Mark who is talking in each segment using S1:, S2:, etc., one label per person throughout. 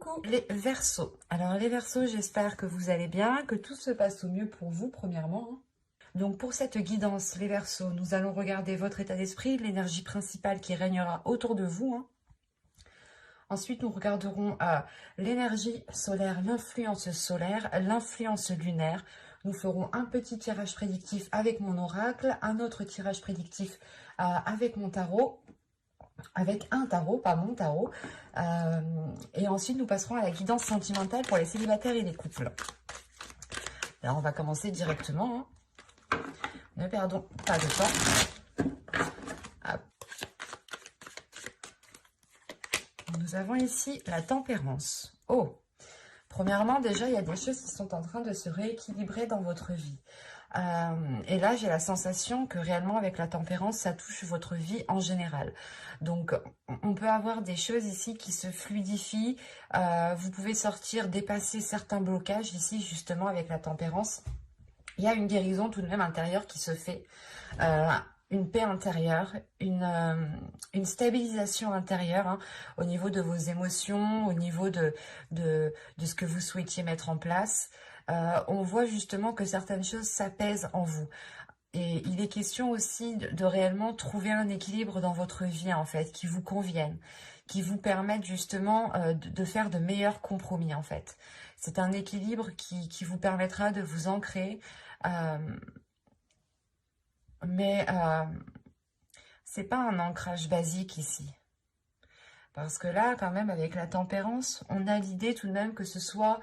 S1: Coucou les Verseaux. Alors les Verseaux, j'espère que vous allez bien, que tout se passe au mieux pour vous premièrement. Donc pour cette guidance, les Verseaux, nous allons regarder votre état d'esprit, l'énergie principale qui régnera autour de vous. Ensuite, nous regarderons l'énergie solaire, l'influence lunaire. Nous ferons un petit tirage prédictif avec mon oracle, un autre tirage prédictif avec mon tarot. Avec un tarot, pas mon tarot. Et ensuite, nous passerons à la guidance sentimentale pour les célibataires et les couples. Alors, on va commencer directement. Ne perdons pas de temps. Hop. Nous avons ici la tempérance. Oh! Premièrement, déjà, il y a des choses qui sont en train de se rééquilibrer dans votre vie. Et là, j'ai la sensation que réellement, avec la tempérance, ça touche votre vie en général. Donc, on peut avoir des choses ici qui se fluidifient. Vous pouvez sortir, dépasser certains blocages ici, justement, avec la tempérance. Il y a une guérison tout de même intérieure qui se fait. Une paix intérieure, une stabilisation intérieure au niveau de vos émotions, au niveau de ce que vous souhaitiez mettre en place. On voit justement que certaines choses s'apaisent en vous. Et il est question aussi de réellement trouver un équilibre dans votre vie, en fait, qui vous convienne, qui vous permette justement de faire de meilleurs compromis, en fait. C'est un équilibre qui vous permettra de vous ancrer, mais c'est pas un ancrage basique ici. Parce que là, quand même, avec la tempérance, on a l'idée tout de même que ce soit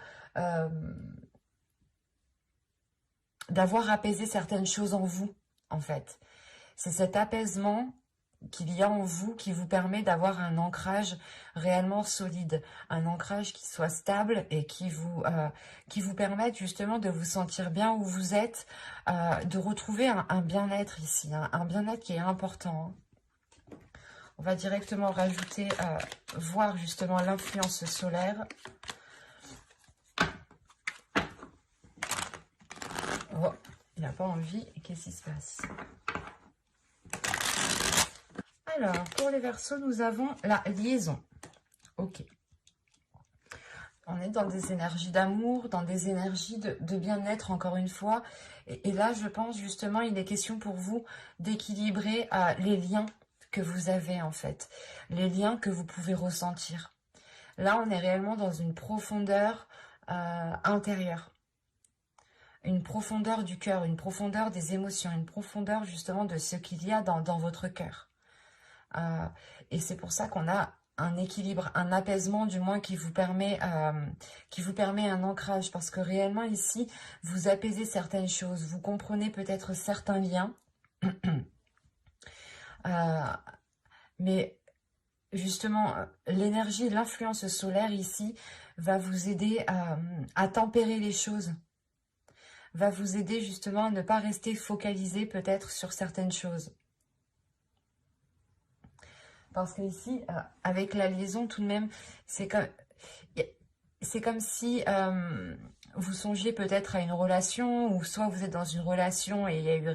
S1: d'avoir apaisé certaines choses en vous, en fait. C'est cet apaisement qu'il y a en vous qui vous permet d'avoir un ancrage réellement solide, un ancrage qui soit stable et qui vous permette justement de vous sentir bien où vous êtes, de retrouver un bien-être ici, un bien-être qui est important. On va directement rajouter, voir justement l'influence solaire. Oh, il n'a pas envie. Qu'est-ce qui se passe? Alors, pour les Verseaux, nous avons la liaison. Ok. On est dans des énergies d'amour, dans des énergies de bien-être, encore une fois. Et là, je pense justement, il est question pour vous d'équilibrer les liens que vous avez, en fait. Les liens que vous pouvez ressentir. Là, on est réellement dans une profondeur intérieure. Une profondeur du cœur, une profondeur des émotions, une profondeur justement de ce qu'il y a dans votre cœur. Et c'est pour ça qu'on a un équilibre, un apaisement du moins qui vous permet un ancrage, parce que réellement ici, vous apaisez certaines choses, vous comprenez peut-être certains liens, mais justement, l'énergie, l'influence solaire ici va vous aider à tempérer les choses, va vous aider justement à ne pas rester focalisé peut-être sur certaines choses. Parce que ici, avec la liaison, tout de même, c'est comme si vous songiez peut-être à une relation, ou soit vous êtes dans une relation et il y a eu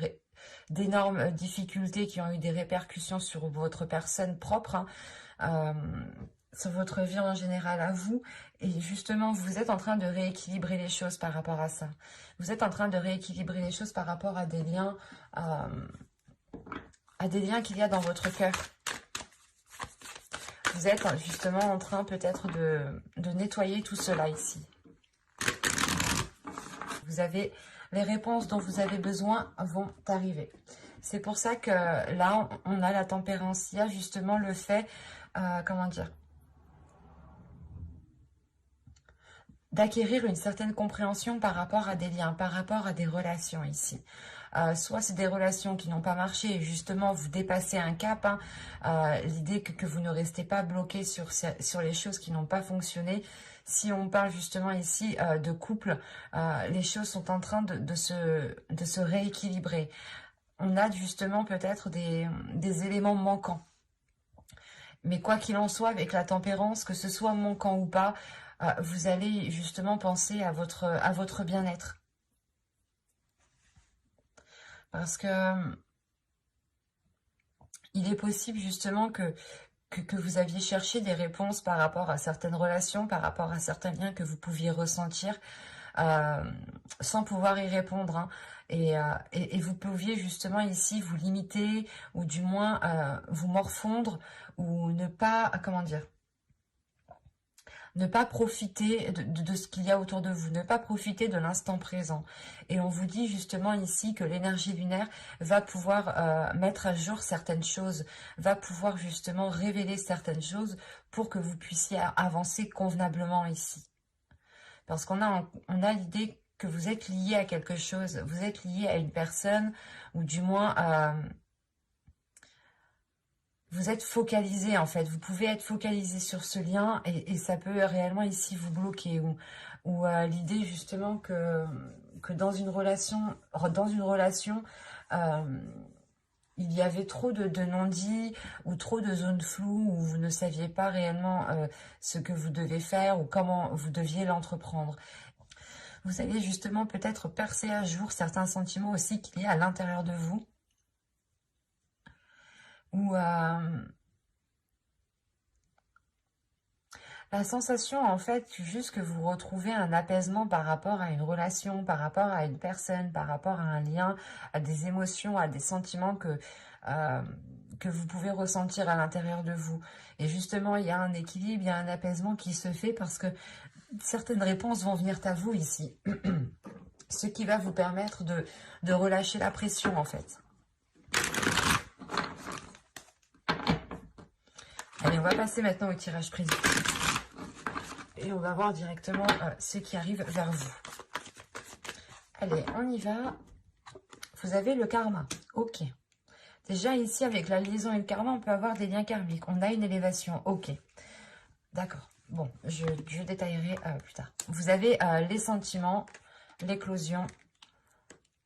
S1: d'énormes difficultés qui ont eu des répercussions sur votre personne propre, sur votre vie en général à vous. Et justement, vous êtes en train de rééquilibrer les choses par rapport à ça. Vous êtes en train de rééquilibrer les choses par rapport à des liens, qu'il y a dans votre cœur. Vous êtes justement en train peut-être de nettoyer tout cela ici. Vous avez les réponses dont vous avez besoin vont arriver. C'est pour ça que là, on a la tempérance. Il y a justement le fait, comment dire, d'acquérir une certaine compréhension par rapport à des liens, par rapport à des relations ici. Soit c'est des relations qui n'ont pas marché et justement vous dépassez un cap, l'idée que vous ne restez pas bloqué sur les choses qui n'ont pas fonctionné. Si on parle justement ici de couple, les choses sont en train de se rééquilibrer. On a justement peut-être des éléments manquants. Mais quoi qu'il en soit, avec la tempérance, que ce soit manquant ou pas, vous allez justement penser à votre bien-être. Parce que il est possible justement que que vous aviez cherché des réponses par rapport à certaines relations, par rapport à certains liens que vous pouviez ressentir, sans pouvoir y répondre, hein. Et vous pouviez justement ici vous limiter, ou du moins vous morfondre, ou ne pas, comment dire, ne pas profiter de ce qu'il y a autour de vous, ne pas profiter de l'instant présent. Et on vous dit justement ici que l'énergie lunaire va pouvoir mettre à jour certaines choses, va pouvoir justement révéler certaines choses pour que vous puissiez avancer convenablement ici. Parce on a l'idée que vous êtes lié à quelque chose, vous êtes lié à une personne, ou du moins vous êtes focalisé en fait. Vous pouvez être focalisé sur ce lien, et ça peut réellement ici vous bloquer, ou l'idée justement que dans une relation, il y avait trop de non-dits, ou trop de zones floues, où vous ne saviez pas réellement ce que vous devez faire, ou comment vous deviez l'entreprendre. Vous allez justement peut-être percer à jour certains sentiments aussi qu'il y a à l'intérieur de vous, ou la sensation en fait juste que vous retrouvez un apaisement par rapport à une relation, par rapport à une personne, par rapport à un lien, à des émotions, à des sentiments que vous pouvez ressentir à l'intérieur de vous. Et justement, il y a un équilibre, il y a un apaisement qui se fait parce que certaines réponses vont venir à vous ici. Ce qui va vous permettre de relâcher la pression en fait. Allez, on va passer maintenant au tirage précis. Et on va voir directement ce qui arrive vers vous. Allez, on y va. Vous avez le karma. Ok. Déjà ici, avec la liaison et le karma, on peut avoir des liens karmiques. On a une élévation. Ok. D'accord. Bon, je détaillerai plus tard. Vous avez les sentiments, l'éclosion,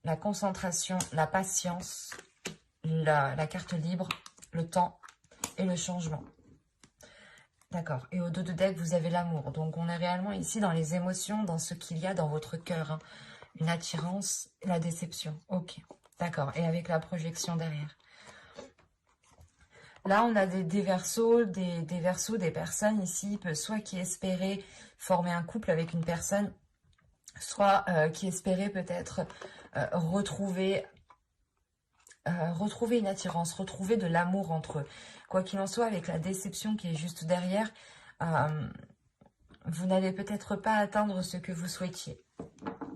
S1: la concentration, la patience, la carte libre, le temps et le changement. D'accord. Et au dos de deck, vous avez l'amour. Donc, on est réellement ici dans les émotions, dans ce qu'il y a dans votre cœur, hein. Une attirance, la déception. Ok. D'accord. Et avec la projection derrière. Là, on a des verseaux, des personnes ici, soit qui espéraient former un couple avec une personne, soit qui espéraient peut-être retrouver une attirance, retrouver de l'amour entre eux. Quoi qu'il en soit, avec la déception qui est juste derrière, vous n'allez peut-être pas atteindre ce que vous souhaitiez.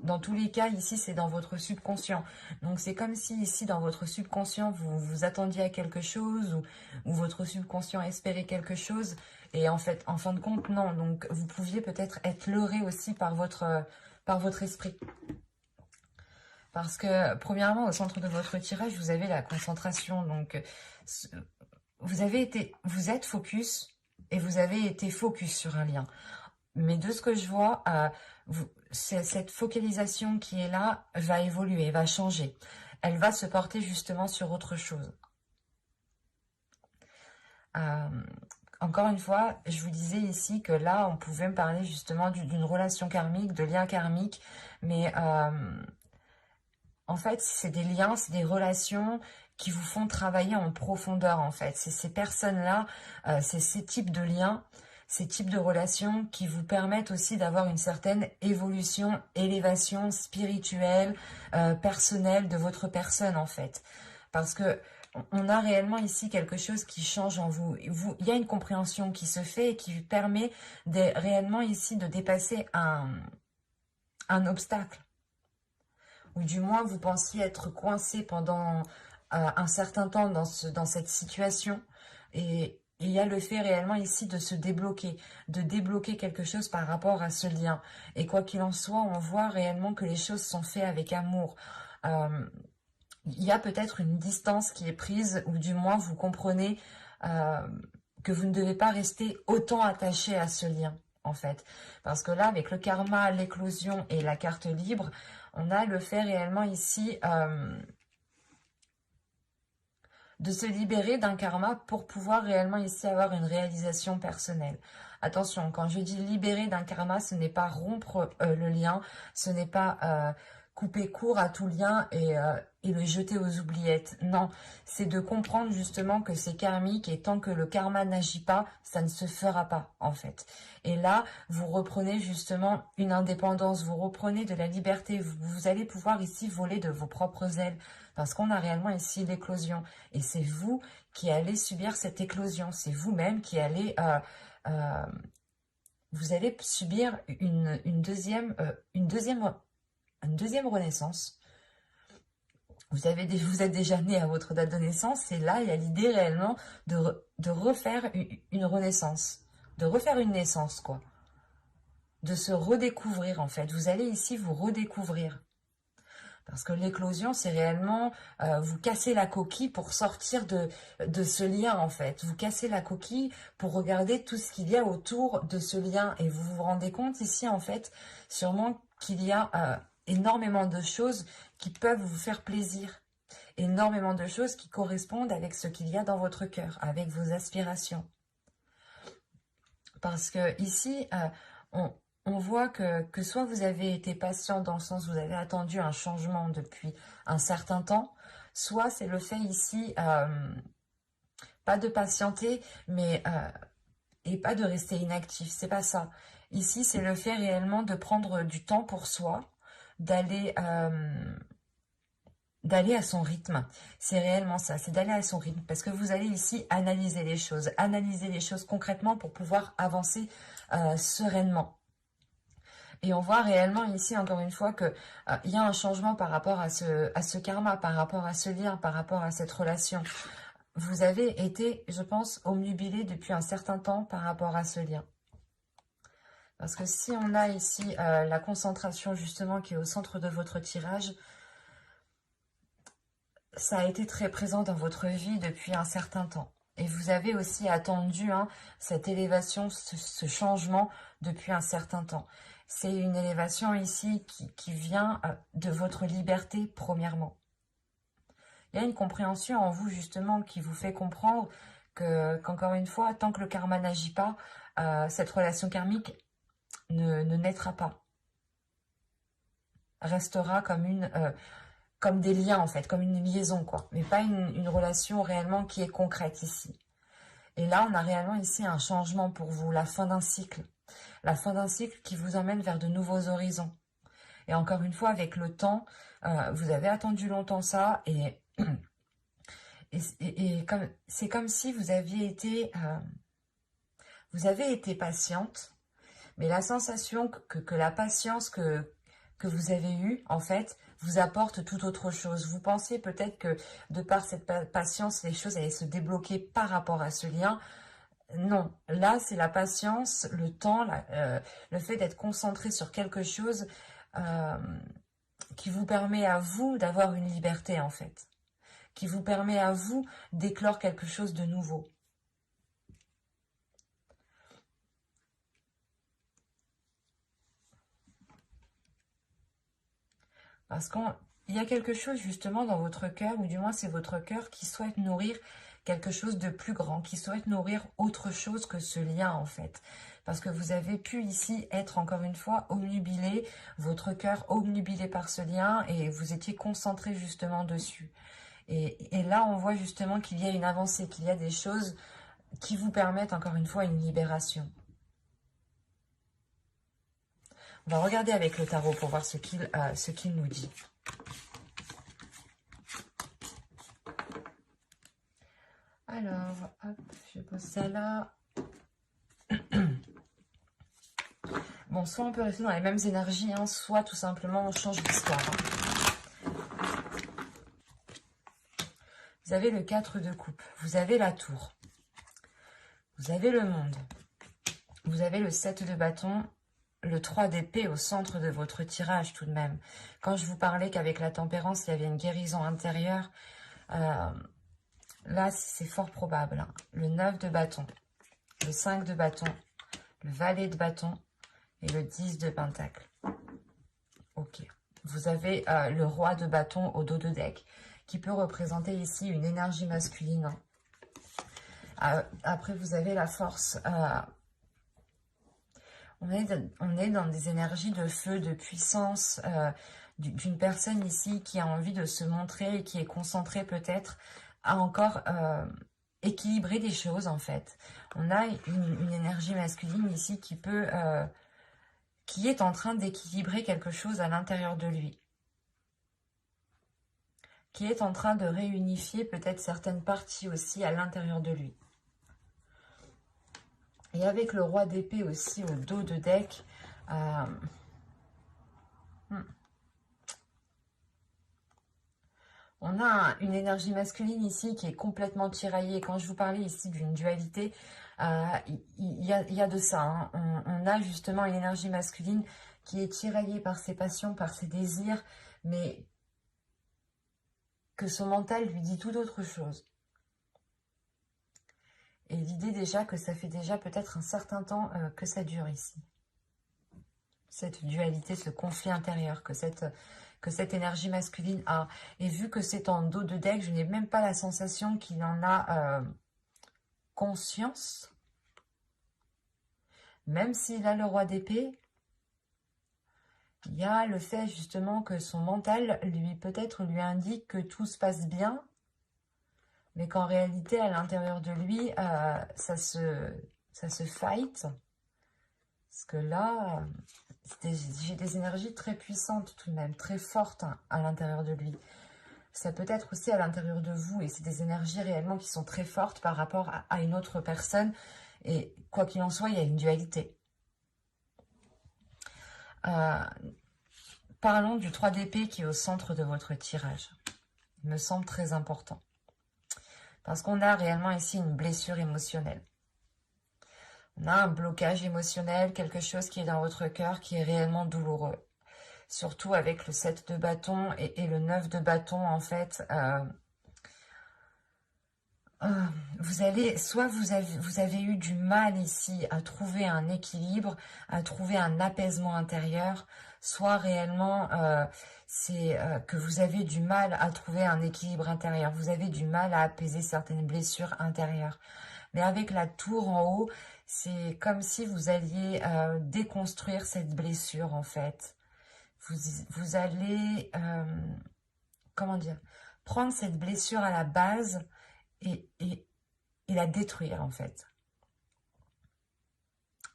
S1: Dans tous les cas, ici, c'est dans votre subconscient. Donc, c'est comme si, ici, dans votre subconscient, vous vous attendiez à quelque chose, ou votre subconscient espérait quelque chose. Et en fait, en fin de compte, non. Donc, vous pouviez peut-être être leurré aussi par votre esprit. Parce que, premièrement, au centre de votre tirage, vous avez la concentration. Donc, vous êtes focus, et vous avez été focus sur un lien. Mais de ce que je vois, cette focalisation qui est là va évoluer, va changer. Elle va se porter justement sur autre chose. Encore une fois, je vous disais ici que là, on pouvait me parler justement d'une relation karmique, de liens karmiques, mais en fait, c'est des liens, c'est des relations qui vous font travailler en profondeur, en fait. C'est ces personnes-là, c'est ces types de liens, ces types de relations qui vous permettent aussi d'avoir une certaine évolution, élévation spirituelle, personnelle de votre personne, en fait. Parce que on a réellement ici quelque chose qui change en vous. Il y a une compréhension qui se fait et qui permet réellement ici de dépasser un obstacle. Ou du moins vous pensiez être coincé pendant un certain temps dans cette situation. Et il y a le fait réellement ici de se débloquer, de débloquer quelque chose par rapport à ce lien. Et quoi qu'il en soit, on voit réellement que les choses sont faites avec amour. Il y a peut-être une distance qui est prise, ou du moins vous comprenez que vous ne devez pas rester autant attaché à ce lien, en fait. Parce que là, avec le karma, l'éclosion et la carte libre, on a le fait réellement ici de se libérer d'un karma pour pouvoir réellement ici avoir une réalisation personnelle. Attention, quand je dis libérer d'un karma, ce n'est pas rompre le lien, ce n'est pas couper court à tout lien et le jeter aux oubliettes. Non, c'est de comprendre justement que c'est karmique et tant que le karma n'agit pas, ça ne se fera pas en fait. Et là, vous reprenez justement une indépendance, vous reprenez de la liberté, vous allez pouvoir ici voler de vos propres ailes parce qu'on a réellement ici l'éclosion. Et c'est vous qui allez subir cette éclosion, c'est vous-même qui allez... vous allez subir une deuxième renaissance. Vous êtes déjà né à votre date de naissance, et là, il y a l'idée réellement de refaire une renaissance, de refaire une naissance, quoi. De se redécouvrir, en fait. Vous allez ici vous redécouvrir. Parce que l'éclosion, c'est réellement vous casser la coquille pour sortir de ce lien, en fait. Vous cassez la coquille pour regarder tout ce qu'il y a autour de ce lien. Et vous vous rendez compte ici, en fait, sûrement qu'il y a énormément de choses qui peuvent vous faire plaisir. Énormément de choses qui correspondent avec ce qu'il y a dans votre cœur, avec vos aspirations. Parce que ici, on voit que soit vous avez été patient dans le sens où vous avez attendu un changement depuis un certain temps, soit c'est le fait ici, pas de patienter, mais et pas de rester inactif, c'est pas ça. Ici, c'est le fait réellement de prendre du temps pour soi, d'aller à son rythme. C'est réellement ça, c'est d'aller à son rythme. Parce que vous allez ici analyser les choses concrètement pour pouvoir avancer sereinement. Et on voit réellement ici, encore une fois, qu'il y a un changement par rapport à ce karma, par rapport à ce lien, par rapport à cette relation. Vous avez été, je pense, omnubilé depuis un certain temps par rapport à ce lien. Parce que si on a ici la concentration, justement, qui est au centre de votre tirage, ça a été très présent dans votre vie depuis un certain temps. Et vous avez aussi attendu cette élévation, ce changement depuis un certain temps. C'est une élévation ici qui vient de votre liberté, premièrement. Il y a une compréhension en vous, justement, qui vous fait comprendre qu'encore une fois, tant que le karma n'agit pas, cette relation karmique ne naîtra pas. Restera comme des liens, en fait, comme une liaison, quoi. Mais pas une relation réellement qui est concrète ici. Et là, on a réellement ici un changement pour vous, la fin d'un cycle. La fin d'un cycle qui vous emmène vers de nouveaux horizons. Et encore une fois, avec le temps, vous avez attendu longtemps ça, et c'est comme si vous aviez été patiente, mais la sensation que la patience que vous avez eue, en fait, vous apporte tout autre chose. Vous pensez peut-être que de par cette patience, les choses allaient se débloquer par rapport à ce lien. Non, là, c'est la patience, le temps, le fait d'être concentré sur quelque chose qui vous permet à vous d'avoir une liberté, en fait. Qui vous permet à vous d'éclore quelque chose de nouveau. Parce qu'il y a quelque chose justement dans votre cœur, ou du moins c'est votre cœur qui souhaite nourrir quelque chose de plus grand, qui souhaite nourrir autre chose que ce lien, en fait. Parce que vous avez pu ici être encore une fois omnubilé, votre cœur omnubilé par ce lien, et vous étiez concentré justement dessus. Et là, on voit justement qu'il y a une avancée, qu'il y a des choses qui vous permettent encore une fois une libération. On va regarder avec le tarot pour voir ce qu'il nous dit. Alors, hop, je pose ça là. Bon, soit on peut rester dans les mêmes énergies, soit tout simplement on change d'histoire. Vous avez le 4 de coupe, vous avez la tour, vous avez le monde, vous avez le 7 de bâton, le 3 d'épée au centre de votre tirage tout de même. Quand je vous parlais qu'avec la tempérance, il y avait une guérison intérieure, là, c'est fort probable. Le 9 de bâton, le 5 de bâton, le valet de bâton et le 10 de pentacle. Ok. Vous avez le roi de bâton au dos de deck, qui peut représenter ici une énergie masculine. Après, vous avez la force. On est dans des énergies de feu, de puissance, d'une personne ici qui a envie de se montrer et qui est concentrée peut-être à encore équilibrer des choses en fait. On a une énergie masculine ici qui est en train d'équilibrer quelque chose à l'intérieur de lui. Qui est en train de réunifier peut-être certaines parties aussi à l'intérieur de lui. Et avec le roi d'épée aussi au dos de deck, on a une énergie masculine ici qui est complètement tiraillée. Quand je vous parlais ici d'une dualité, il y a de ça. Hein. On a justement une énergie masculine qui est tiraillée par ses passions, par ses désirs, mais que son mental lui dit tout autre chose. Et l'idée déjà que ça fait déjà peut-être un certain temps que ça dure ici. Cette dualité, ce conflit intérieur que cette énergie masculine a. Et vu que c'est en dos de deck, je n'ai même pas la sensation qu'il en a conscience. Même s'il a le roi d'épée, il y a le fait justement que son mental peut-être lui indique que tout se passe bien, mais qu'en réalité, à l'intérieur de lui, ça se fight. Parce que là, j'ai des énergies très puissantes tout de même, très fortes à l'intérieur de lui. Ça peut être aussi à l'intérieur de vous, et c'est des énergies réellement qui sont très fortes par rapport à une autre personne. Et quoi qu'il en soit, il y a une dualité. Parlons du 3 d'épée qui est au centre de votre tirage. Il me semble très important. Parce qu'on a réellement ici une blessure émotionnelle. On a un blocage émotionnel, quelque chose qui est dans votre cœur qui est réellement douloureux. Surtout avec le 7 de bâton et le 9 de bâton, en fait. Vous avez eu du mal ici à trouver un équilibre, à trouver un apaisement intérieur, soit réellement c'est que vous avez du mal à trouver un équilibre intérieur, vous avez du mal à apaiser certaines blessures intérieures. Mais avec la tour en haut, c'est comme si vous alliez déconstruire cette blessure en fait. Vous allez, comment dire, prendre cette blessure à la base et la détruire en fait.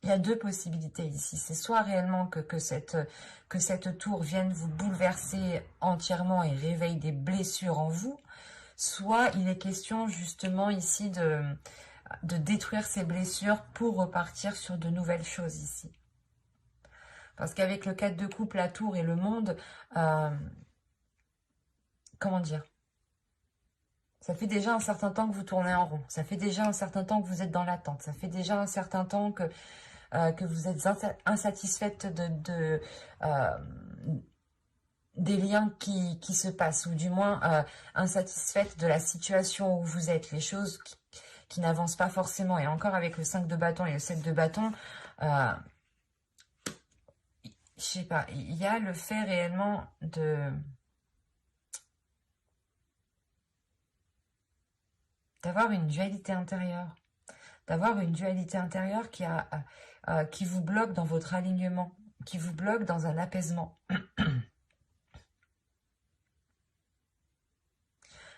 S1: Il y a deux possibilités ici. C'est soit réellement que cette tour vienne vous bouleverser entièrement et réveille des blessures en vous, soit il est question justement ici de détruire ces blessures pour repartir sur de nouvelles choses ici. Parce qu'avec le 4 de coupe, la tour et le monde, comment dire, ça fait déjà un certain temps que vous tournez en rond. Ça fait déjà un certain temps que vous êtes dans l'attente. Ça fait déjà un certain temps que vous êtes insatisfaite des liens qui se passent. Ou du moins insatisfaite de la situation où vous êtes. Les choses qui n'avancent pas forcément. Et encore avec le 5 de bâton et le 7 de bâton, je sais pas, il y a le fait réellement d'avoir une dualité intérieure. D'avoir une dualité intérieure qui vous bloque dans votre alignement, qui vous bloque dans un apaisement.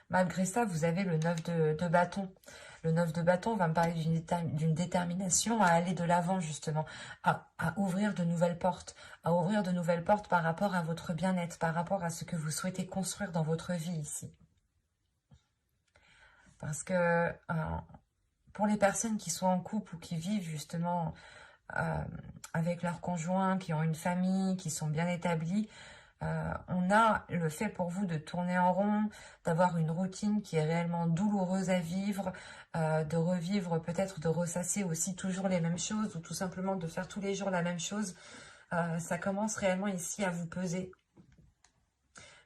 S1: Malgré ça, vous avez le 9 de bâton. Le 9 de bâton va me parler d'une détermination à aller de l'avant, justement, à ouvrir de nouvelles portes, par rapport à votre bien-être, par rapport à ce que vous souhaitez construire dans votre vie ici. Parce que pour les personnes qui sont en couple ou qui vivent justement avec leurs conjoints, qui ont une famille, qui sont bien établis, on a le fait pour vous de tourner en rond, d'avoir une routine qui est réellement douloureuse à vivre, de revivre, peut-être de ressasser aussi toujours les mêmes choses ou tout simplement de faire tous les jours la même chose. Ça commence réellement ici à vous peser.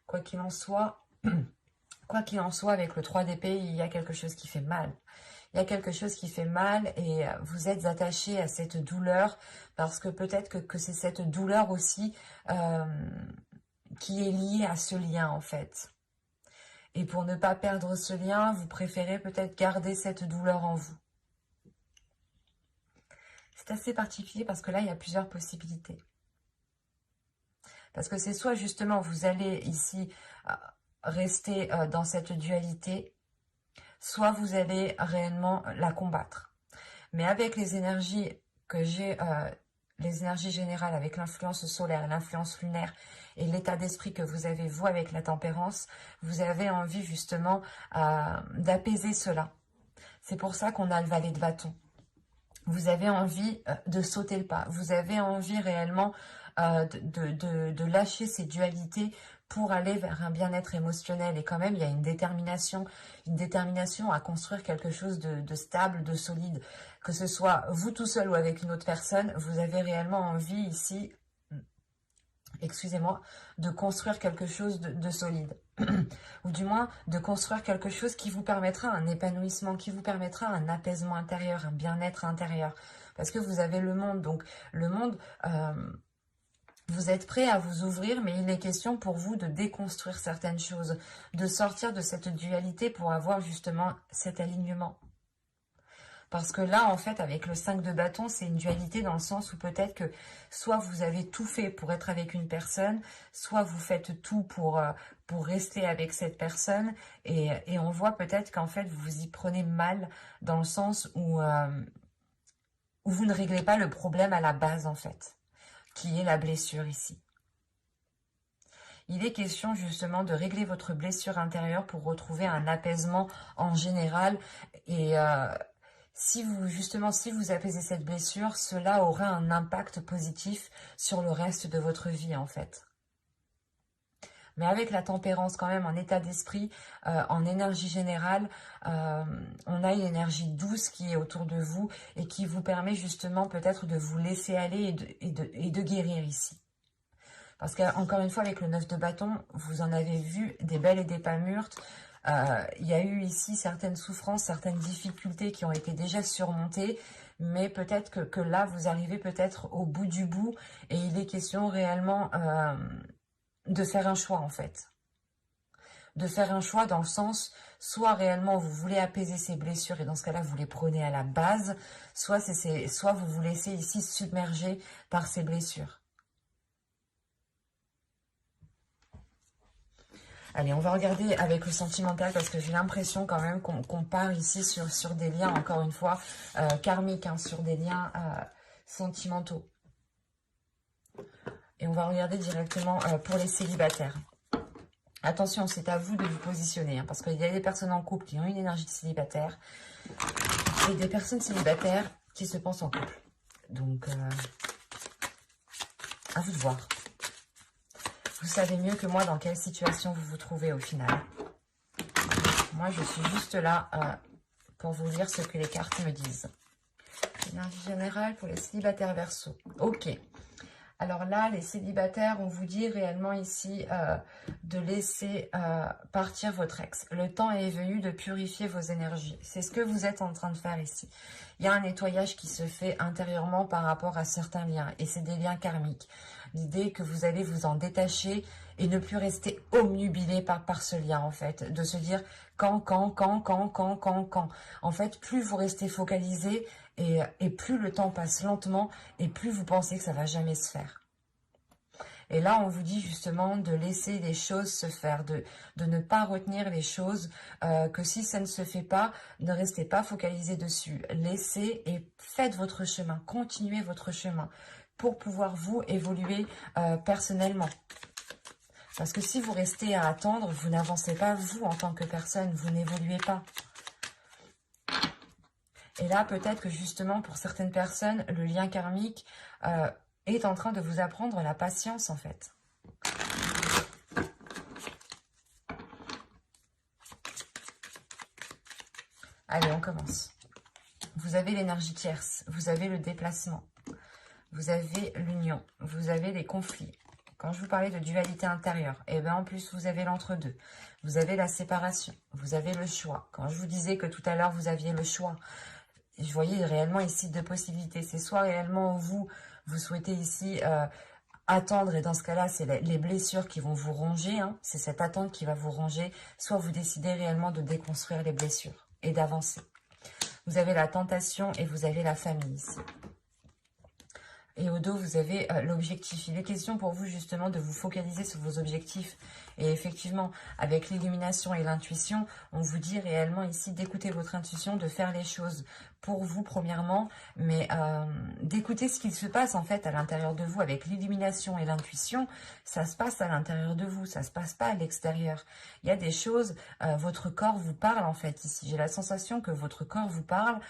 S1: Quoi qu'il en soit, avec le 3 d'épée, il y a quelque chose qui fait mal. Il y a quelque chose qui fait mal et vous êtes attaché à cette douleur parce que peut-être que c'est cette douleur aussi qui est liée à ce lien en fait. Et pour ne pas perdre ce lien, vous préférez peut-être garder cette douleur en vous. C'est assez particulier parce que là, il y a plusieurs possibilités. Parce que c'est soit justement vous allez ici rester dans cette dualité, soit vous allez réellement la combattre. Mais avec les énergies que j'ai, les énergies générales avec l'influence solaire, l'influence lunaire et l'état d'esprit que vous avez, vous, avec la tempérance, vous avez envie justement d'apaiser cela. C'est pour ça qu'on a le valet de bâton. Vous avez envie de sauter le pas. Vous avez envie réellement de lâcher ces dualités pour aller vers un bien-être émotionnel. Et quand même, il y a une détermination à construire quelque chose de stable, de solide. Que ce soit vous tout seul ou avec une autre personne, vous avez réellement envie ici, excusez-moi, de construire quelque chose de solide. Ou du moins, de construire quelque chose qui vous permettra un épanouissement, qui vous permettra un apaisement intérieur, un bien-être intérieur. Parce que vous avez le monde, donc le monde... vous êtes prêt à vous ouvrir, mais il est question pour vous de déconstruire certaines choses, de sortir de cette dualité pour avoir justement cet alignement. Parce que là, en fait, avec le 5 de bâton, c'est une dualité dans le sens où peut-être que soit vous avez tout fait pour être avec une personne, soit vous faites tout pour rester avec cette personne. Et on voit peut-être qu'en fait, vous vous y prenez mal dans le sens où vous ne réglez pas le problème à la base, en fait, qui est la blessure ici. Il est question justement de régler votre blessure intérieure pour retrouver un apaisement en général. Et si vous apaisez cette blessure, cela aura un impact positif sur le reste de votre vie en fait. Mais avec la tempérance quand même, en état d'esprit, en énergie générale, on a une énergie douce qui est autour de vous et qui vous permet justement peut-être de vous laisser aller et de guérir ici. Parce qu'encore une fois, avec le 9 de bâton, vous en avez vu des belles et des pas mûres. Il y a eu ici certaines souffrances, certaines difficultés qui ont été déjà surmontées. Mais peut-être que là, vous arrivez peut-être au bout du bout. Et il est question réellement de faire un choix, en fait. De faire un choix dans le sens, soit réellement vous voulez apaiser ces blessures, et dans ce cas-là, vous les prenez à la base. Soit vous vous laissez ici submerger par ces blessures. Allez, on va regarder avec le sentimental parce que j'ai l'impression quand même qu'on part ici sur des liens, encore une fois, karmiques, hein, sur des liens sentimentaux. Et on va regarder directement pour les célibataires. Attention, c'est à vous de vous positionner, hein, parce qu'il y a des personnes en couple qui ont une énergie de célibataire et des personnes célibataires qui se pensent en couple. Donc, à vous de voir. Vous savez mieux que moi dans quelle situation vous vous trouvez au final. Moi, je suis juste là pour vous lire ce que les cartes me disent. Énergie générale pour les célibataires Verseau. Ok. Alors là, les célibataires, on vous dit réellement ici de laisser partir votre ex. Le temps est venu de purifier vos énergies. C'est ce que vous êtes en train de faire ici. Il y a un nettoyage qui se fait intérieurement par rapport à certains liens. Et c'est des liens karmiques. L'idée que vous allez vous en détacher et ne plus rester omnubilé par ce lien, en fait. De se dire quand. En fait, plus vous restez focalisé et plus le temps passe lentement et plus vous pensez que ça va jamais se faire. Et là, on vous dit justement de laisser les choses se faire, de ne pas retenir les choses, que si ça ne se fait pas, ne restez pas focalisé dessus. Laissez et faites votre chemin, continuez votre chemin pour pouvoir vous évoluer personnellement. Parce que si vous restez à attendre, vous n'avancez pas vous en tant que personne, vous n'évoluez pas. Et là, peut-être que justement, pour certaines personnes, le lien karmique est en train de vous apprendre la patience, en fait. Allez, on commence. Vous avez l'énergie tierce, vous avez le déplacement, vous avez l'union, vous avez les conflits. Quand je vous parlais de dualité intérieure, et bien en plus, vous avez l'entre-deux. Vous avez la séparation, vous avez le choix. Quand je vous disais que tout à l'heure, vous aviez le choix, je voyais réellement ici deux possibilités. C'est soit réellement vous souhaitez ici attendre, et dans ce cas-là, c'est les blessures qui vont vous ronger, hein, c'est cette attente qui va vous ronger, soit vous décidez réellement de déconstruire les blessures et d'avancer. Vous avez la tentation et vous avez la famille ici. Et au dos, vous avez l'objectif. Il est question pour vous justement de vous focaliser sur vos objectifs. Et effectivement, avec l'illumination et l'intuition, on vous dit réellement ici d'écouter votre intuition, de faire les choses pour vous premièrement, mais d'écouter ce qu'il se passe en fait à l'intérieur de vous. Avec l'illumination et l'intuition, ça se passe à l'intérieur de vous, ça se passe pas à l'extérieur. Il y a des choses, votre corps vous parle en fait ici. J'ai la sensation que votre corps vous parle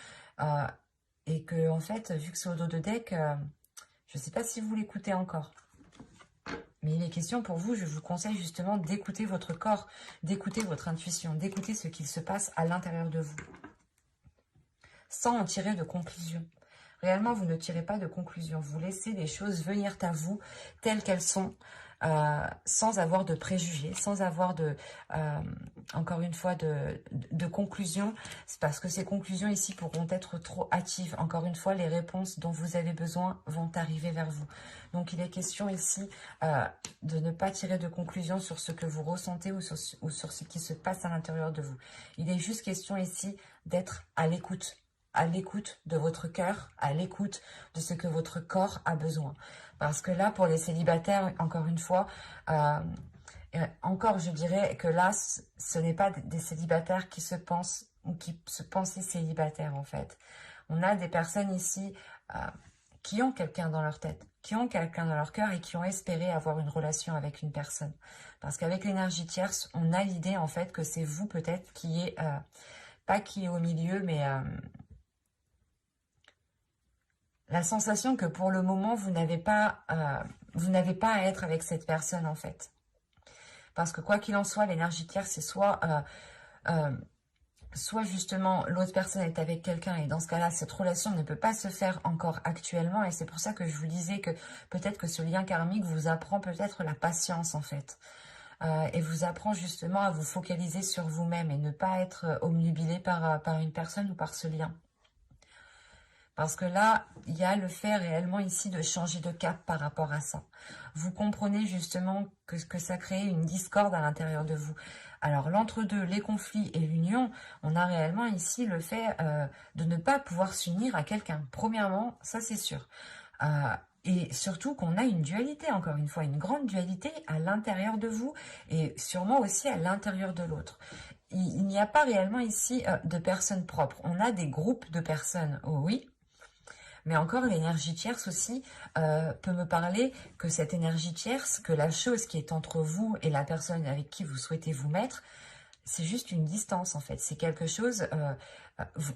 S1: et que en fait, vu que c'est au dos de deck... je ne sais pas si vous l'écoutez encore, mais il est question pour vous, je vous conseille justement d'écouter votre corps, d'écouter votre intuition, d'écouter ce qu'il se passe à l'intérieur de vous, sans en tirer de conclusion. Réellement, vous ne tirez pas de conclusion, vous laissez les choses venir à vous telles qu'elles sont, sans avoir de préjugés, sans avoir de, encore une fois, de conclusions. C'est parce que ces conclusions ici pourront être trop hâtives. Encore une fois, les réponses dont vous avez besoin vont arriver vers vous. Donc, il est question ici de ne pas tirer de conclusions sur ce que vous ressentez ou sur ce qui se passe à l'intérieur de vous. Il est juste question ici d'être à l'écoute de votre cœur, à l'écoute de ce que votre corps a besoin. Parce que là, pour les célibataires, encore une fois, encore je dirais que là, ce n'est pas des célibataires qui se pensent ou qui se pensaient célibataires en fait. On a des personnes ici qui ont quelqu'un dans leur tête, qui ont quelqu'un dans leur cœur et qui ont espéré avoir une relation avec une personne. Parce qu'avec l'énergie tierce, on a l'idée en fait que c'est vous peut-être qui est, pas qui est au milieu, mais... la sensation que pour le moment, vous n'avez pas à être avec cette personne en fait. Parce que quoi qu'il en soit, l'énergie tierce, c'est soit justement l'autre personne est avec quelqu'un et dans ce cas-là, cette relation ne peut pas se faire encore actuellement. Et c'est pour ça que je vous disais que peut-être que ce lien karmique vous apprend peut-être la patience en fait. Et vous apprend justement à vous focaliser sur vous-même et ne pas être obnubilé par une personne ou par ce lien. Parce que là, il y a le fait réellement ici de changer de cap par rapport à ça. Vous comprenez justement que ça crée une discorde à l'intérieur de vous. Alors, l'entre-deux, les conflits et l'union, on a réellement ici le fait de ne pas pouvoir s'unir à quelqu'un. Premièrement, ça c'est sûr. Et surtout qu'on a une dualité, encore une fois, une grande dualité à l'intérieur de vous et sûrement aussi à l'intérieur de l'autre. Il n'y a pas réellement ici de personnes propres. On a des groupes de personnes, oh oui. Mais encore, l'énergie tierce aussi peut me parler que cette énergie tierce, que la chose qui est entre vous et la personne avec qui vous souhaitez vous mettre, c'est juste une distance en fait. C'est quelque chose,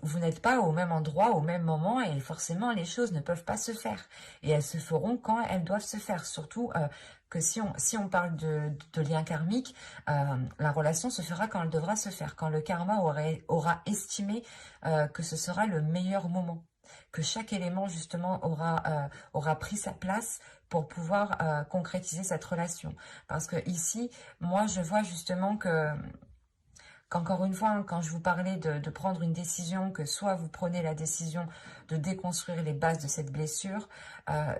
S1: vous n'êtes pas au même endroit, au même moment et forcément les choses ne peuvent pas se faire. Et elles se feront quand elles doivent se faire. Surtout que si on parle de lien karmique, la relation se fera quand elle devra se faire. Quand le karma aura estimé que ce sera le meilleur moment. Que chaque élément justement aura pris sa place pour pouvoir concrétiser cette relation. Parce que ici, moi je vois justement qu'encore une fois, hein, quand je vous parlais de prendre une décision, que soit vous prenez la décision de déconstruire les bases de cette blessure,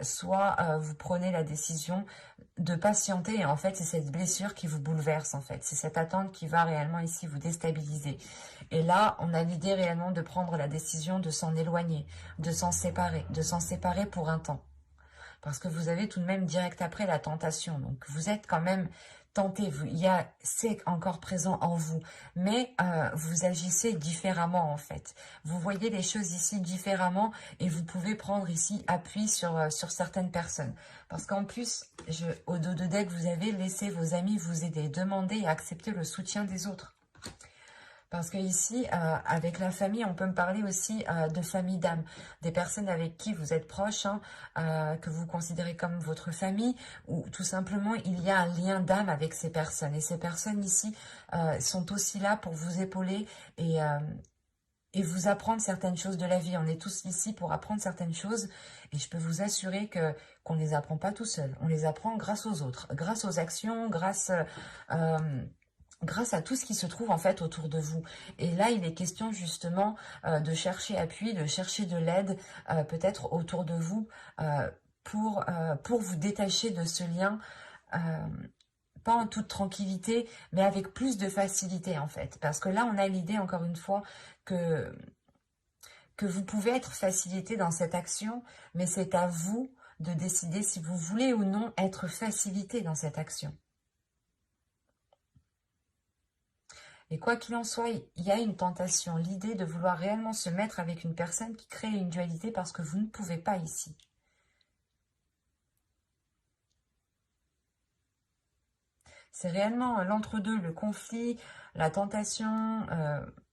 S1: soit vous prenez la décision de patienter. Et en fait, c'est cette blessure qui vous bouleverse, en fait. C'est cette attente qui va réellement ici vous déstabiliser. Et là, on a l'idée réellement de prendre la décision de s'en éloigner, de s'en séparer pour un temps. Parce que vous avez tout de même direct après la tentation. Donc, vous êtes quand même tenté. C'est encore présent en vous. Mais vous agissez différemment, en fait. Vous voyez les choses ici différemment et vous pouvez prendre ici appui sur certaines personnes. Parce qu'en plus, au dos de deck, vous avez laissé vos amis vous aider, demander et accepter le soutien des autres. Parce que ici, avec la famille, on peut me parler aussi de famille d'âme, des personnes avec qui vous êtes proches, hein, que vous considérez comme votre famille, ou tout simplement, il y a un lien d'âme avec ces personnes. Et ces personnes ici sont aussi là pour vous épauler et vous apprendre certaines choses de la vie. On est tous ici pour apprendre certaines choses et je peux vous assurer qu'on ne les apprend pas tout seul. On les apprend grâce aux autres, grâce aux actions, grâce à tout ce qui se trouve en fait autour de vous. Et là, il est question justement de chercher appui, de chercher de l'aide peut-être autour de vous pour vous détacher de ce lien, pas en toute tranquillité, mais avec plus de facilité en fait. Parce que là, on a l'idée encore une fois que vous pouvez être facilité dans cette action, mais c'est à vous de décider si vous voulez ou non être facilité dans cette action. Et quoi qu'il en soit, il y a une tentation, l'idée de vouloir réellement se mettre avec une personne qui crée une dualité parce que vous ne pouvez pas ici. C'est réellement l'entre-deux, le conflit, la tentation,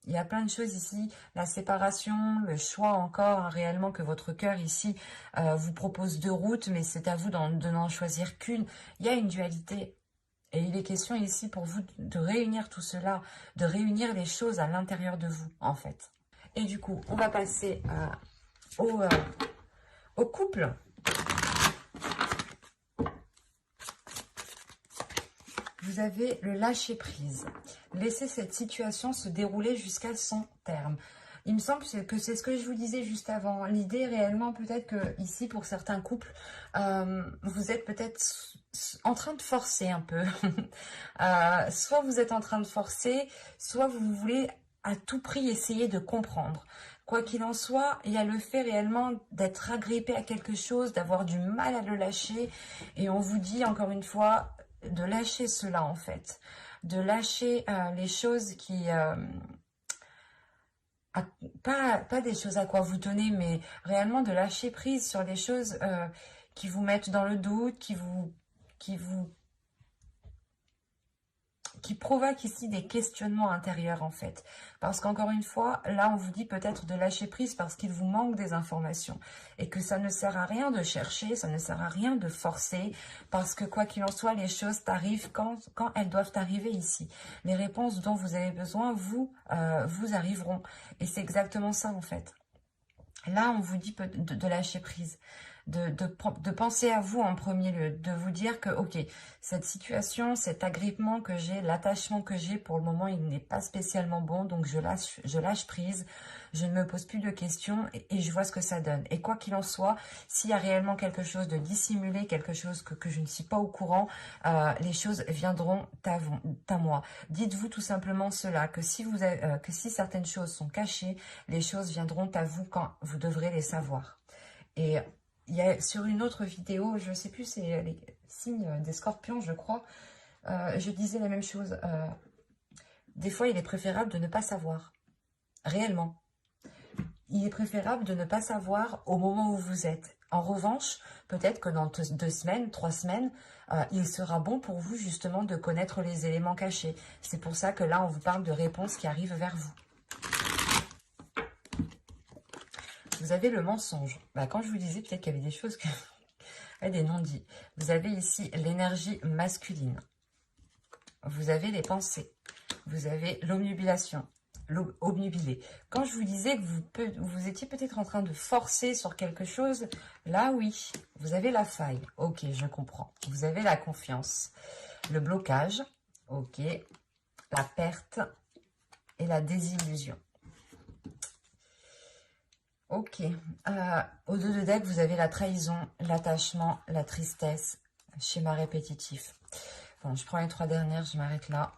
S1: il y a plein de choses ici, la séparation, le choix encore, hein, réellement que votre cœur ici vous propose deux routes, mais c'est à vous de n'en choisir qu'une. Il y a une dualité. Et il est question ici pour vous de réunir tout cela, de réunir les choses à l'intérieur de vous, en fait. Et du coup, on va passer au couple. Vous avez le lâcher-prise. Laissez cette situation se dérouler jusqu'à son terme. Il me semble que c'est ce que je vous disais juste avant. L'idée réellement peut-être que ici pour certains couples, vous êtes peut-être en train de forcer un peu. Soit vous êtes en train de forcer, soit vous voulez à tout prix essayer de comprendre. Quoi qu'il en soit, il y a le fait réellement d'être agrippé à quelque chose, d'avoir du mal à le lâcher. Et on vous dit encore une fois de lâcher cela en fait. De lâcher les choses qui... pas des choses à quoi vous tenez, mais réellement de lâcher prise sur les choses qui vous mettent dans le doute, qui provoquent ici des questionnements intérieurs en fait. Parce qu'encore une fois, là on vous dit peut-être de lâcher prise parce qu'il vous manque des informations. Et que ça ne sert à rien de chercher, ça ne sert à rien de forcer. Parce que quoi qu'il en soit, les choses t'arrivent quand elles doivent arriver ici. Les réponses dont vous avez besoin, vous arriveront. Et c'est exactement ça en fait. Là, on vous dit de lâcher prise, de penser à vous en premier lieu, de vous dire que, ok, cette situation, cet agrippement que j'ai, l'attachement que j'ai, pour le moment, il n'est pas spécialement bon, donc je lâche prise, je ne me pose plus de questions et je vois ce que ça donne. Et quoi qu'il en soit, s'il y a réellement quelque chose de dissimulé, quelque chose que je ne suis pas au courant, les choses viendront à moi. Dites-vous tout simplement cela, que si certaines choses sont cachées, les choses viendront à vous quand vous devrez les savoir. Et il y a sur une autre vidéo, je ne sais plus, c'est les signes des scorpions, je crois, je disais la même chose. Des fois, il est préférable de ne pas savoir, réellement. Il est préférable de ne pas savoir au moment où vous êtes. En revanche, peut-être que dans 2 semaines, 3 semaines, il sera bon pour vous justement de connaître les éléments cachés. C'est pour ça que là, on vous parle de réponses qui arrivent vers vous. Vous avez le mensonge. Quand je vous disais peut-être qu'il y avait des choses, des non-dits. Vous avez ici l'énergie masculine. Vous avez les pensées. Vous avez l'omnubilation. Obnubilé. Quand je vous disais que vous étiez peut-être en train de forcer sur quelque chose, là oui, vous avez la faille. Ok, je comprends. Vous avez la confiance. Le blocage. Ok. La perte et la désillusion. Ok. Au dos de deck, vous avez la trahison, l'attachement, la tristesse, schéma répétitif. Bon, je prends les 3 dernières, je m'arrête là.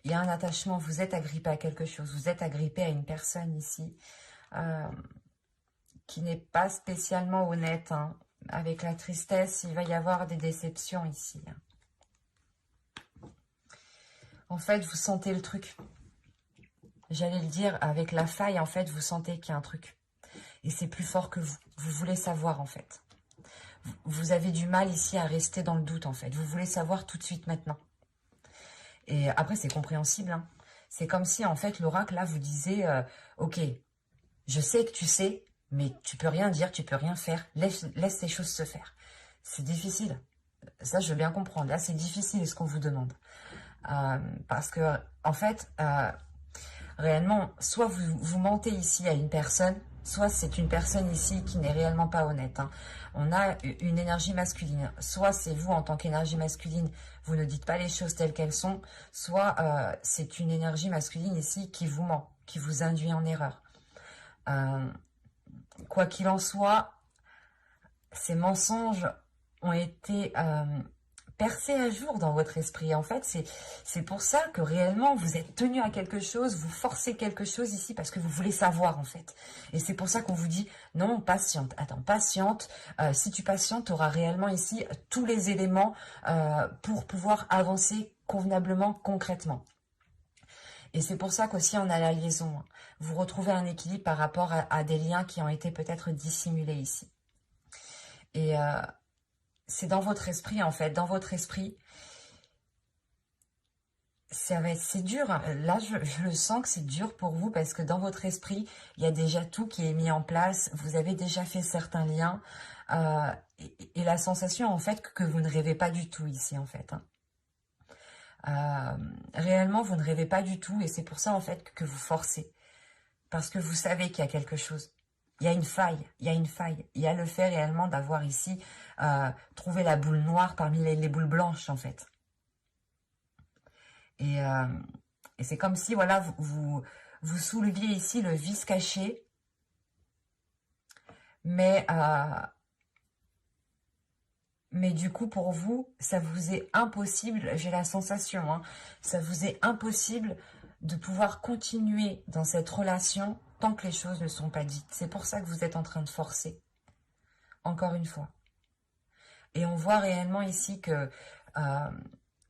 S1: Il y a un attachement, vous êtes agrippé à quelque chose, vous êtes agrippé à une personne ici qui n'est pas spécialement honnête. Hein. Avec la tristesse, il va y avoir des déceptions ici. En fait, vous sentez le truc. J'allais le dire, avec la faille, en fait, vous sentez qu'il y a un truc. Et c'est plus fort que vous. Vous voulez savoir, en fait. Vous avez du mal ici à rester dans le doute, en fait. Vous voulez savoir tout de suite, maintenant. Et après, c'est compréhensible. Hein. C'est comme si, en fait, l'oracle, là, vous disait, ok, je sais que tu sais, mais tu peux rien dire, tu peux rien faire. Laisse ces choses se faire. C'est difficile. Ça, je veux bien comprendre. Là, c'est difficile ce qu'on vous demande. Parce que, en fait, réellement, soit vous mentez ici à une personne, soit c'est une personne ici qui n'est réellement pas honnête. Hein. On a une énergie masculine. Soit c'est vous en tant qu'énergie masculine, vous ne dites pas les choses telles qu'elles sont, soit c'est une énergie masculine ici qui vous ment, qui vous induit en erreur. Quoi qu'il en soit, ces mensonges ont été percer à jour dans votre esprit. En fait, c'est pour ça que réellement, vous êtes tenu à quelque chose, vous forcez quelque chose ici parce que vous voulez savoir, en fait. Et c'est pour ça qu'on vous dit, non, patiente. Attends, patiente. Si tu patientes, tu auras réellement ici tous les éléments pour pouvoir avancer convenablement, concrètement. Et c'est pour ça qu'aussi on a la liaison. Vous retrouvez un équilibre par rapport à des liens qui ont été peut-être dissimulés ici. Et c'est dans votre esprit, en fait. Dans votre esprit, c'est dur. Là, je le sens que c'est dur pour vous parce que dans votre esprit, il y a déjà tout qui est mis en place. Vous avez déjà fait certains liens. Et la sensation, en fait, que vous ne rêvez pas du tout ici, en fait. Réellement, vous ne rêvez pas du tout. Et c'est pour ça, en fait, que vous forcez. Parce que vous savez qu'il y a quelque chose. Il y a une faille, il y a une faille. Il y a le fait réellement d'avoir ici trouvé la boule noire parmi les boules blanches, en fait. Et c'est comme si, voilà, vous souleviez ici le vice caché, mais du coup, pour vous, ça vous est impossible, j'ai la sensation, hein, ça vous est impossible de pouvoir continuer dans cette relation tant que les choses ne sont pas dites. C'est pour ça que vous êtes en train de forcer, encore une fois. Et on voit réellement ici que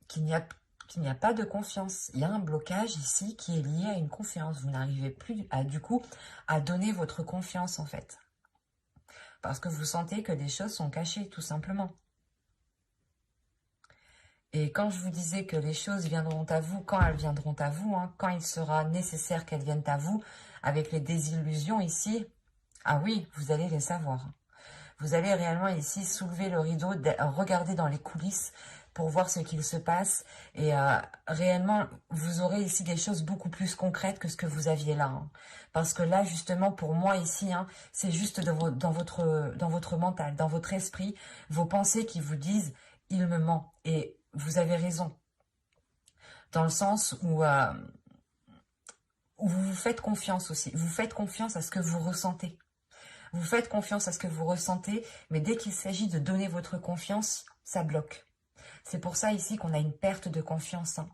S1: qu'il n'y a pas de confiance. Il y a un blocage ici qui est lié à une confiance. Vous n'arrivez plus du coup à donner votre confiance en fait. Parce que vous sentez que des choses sont cachées tout simplement. Et quand je vous disais que les choses viendront à vous, quand elles viendront à vous, hein, quand il sera nécessaire qu'elles viennent à vous, avec les désillusions ici, ah oui, vous allez les savoir. Vous allez réellement ici soulever le rideau, regarder dans les coulisses pour voir ce qu'il se passe. Et réellement, vous aurez ici des choses beaucoup plus concrètes que ce que vous aviez là. Hein. Parce que là, justement, pour moi ici, hein, c'est juste dans votre mental, dans votre esprit, vos pensées qui vous disent « il me ment ». Et vous avez raison. Dans le sens où vous vous faites confiance aussi. Vous faites confiance à ce que vous ressentez. Vous faites confiance à ce que vous ressentez, mais dès qu'il s'agit de donner votre confiance, ça bloque. C'est pour ça ici qu'on a une perte de confiance. Hein.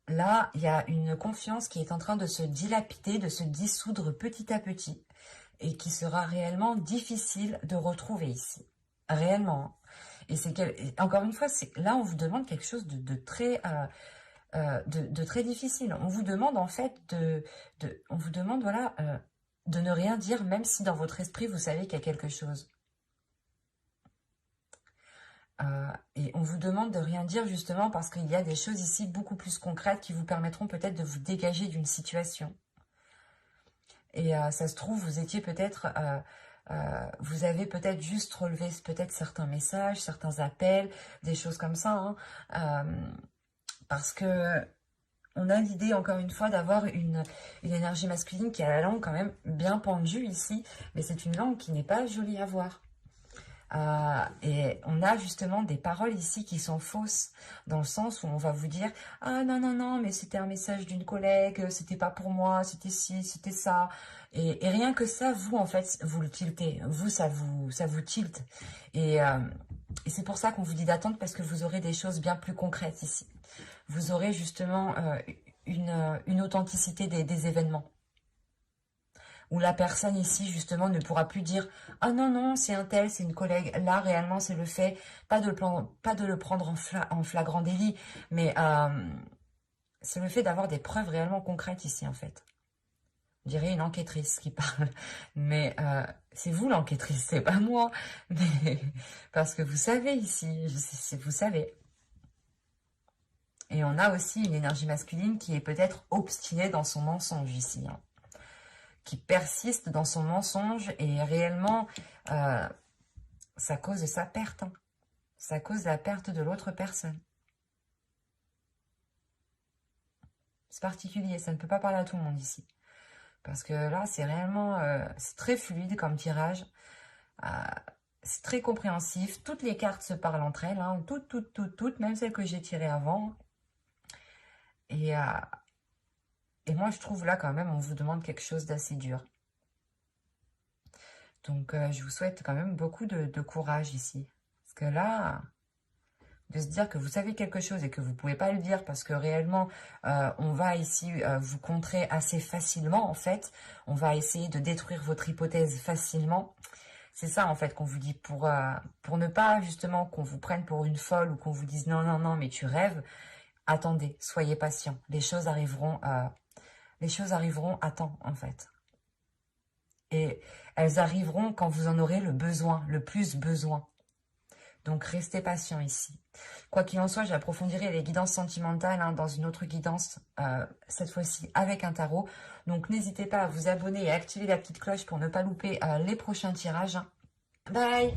S1: Là, il y a une confiance qui est en train de se dilapider, de se dissoudre petit à petit, et qui sera réellement difficile de retrouver ici. Réellement. Et encore une fois, là, on vous demande quelque chose de très... de très difficile. On vous demande en fait on vous demande voilà de ne rien dire, même si dans votre esprit vous savez qu'il y a quelque chose. Et on vous demande de rien dire justement parce qu'il y a des choses ici beaucoup plus concrètes qui vous permettront peut-être de vous dégager d'une situation. Et ça se trouve, vous étiez peut-être... vous avez peut-être juste relevé peut-être certains messages, certains appels, des choses comme ça. Hein, parce que on a l'idée, encore une fois, d'avoir une énergie masculine qui a la langue quand même bien pendue ici, mais c'est une langue qui n'est pas jolie à voir. Et on a justement des paroles ici qui sont fausses, dans le sens où on va vous dire « Ah non, non, non, mais c'était un message d'une collègue, c'était pas pour moi, c'était ci, c'était ça. » Et rien que ça, vous, en fait, vous le tiltez. Vous, ça vous tilte. Et c'est pour ça qu'on vous dit d'attendre, parce que vous aurez des choses bien plus concrètes ici. Vous aurez justement une authenticité des événements. Où la personne ici, justement, ne pourra plus dire « Ah non, non, c'est un tel, c'est une collègue. » Là, réellement, c'est le fait, pas de le prendre en flagrant délit, mais c'est le fait d'avoir des preuves réellement concrètes ici, en fait. On dirait une enquêtrice qui parle. Mais c'est vous l'enquêtrice, c'est pas moi. Mais, parce que vous savez ici, vous savez. Et on a aussi une énergie masculine qui est peut-être obstinée dans son mensonge ici. Hein. Qui persiste dans son mensonge et réellement, ça cause sa perte. Hein. Ça cause la perte de l'autre personne. C'est particulier, ça ne peut pas parler à tout le monde ici. Parce que là, c'est réellement, c'est très fluide comme tirage. C'est très compréhensif. Toutes les cartes se parlent entre elles. Hein. Toutes, même celles que j'ai tirées avant. Et moi, je trouve là, quand même, on vous demande quelque chose d'assez dur. Donc, je vous souhaite quand même beaucoup de courage ici. Parce que là, de se dire que vous savez quelque chose et que vous ne pouvez pas le dire parce que réellement, on va ici vous contrer assez facilement, en fait. On va essayer de détruire votre hypothèse facilement. C'est ça, en fait, qu'on vous dit pour ne pas, justement, qu'on vous prenne pour une folle ou qu'on vous dise non, non, non, mais tu rêves. Attendez, soyez patient. Les choses arriveront à temps, en fait. Et elles arriveront quand vous en aurez le besoin, le plus besoin. Donc, restez patient ici. Quoi qu'il en soit, j'approfondirai les guidances sentimentales dans une autre guidance, cette fois-ci avec un tarot. Donc, n'hésitez pas à vous abonner et à activer la petite cloche pour ne pas louper les prochains tirages. Bye!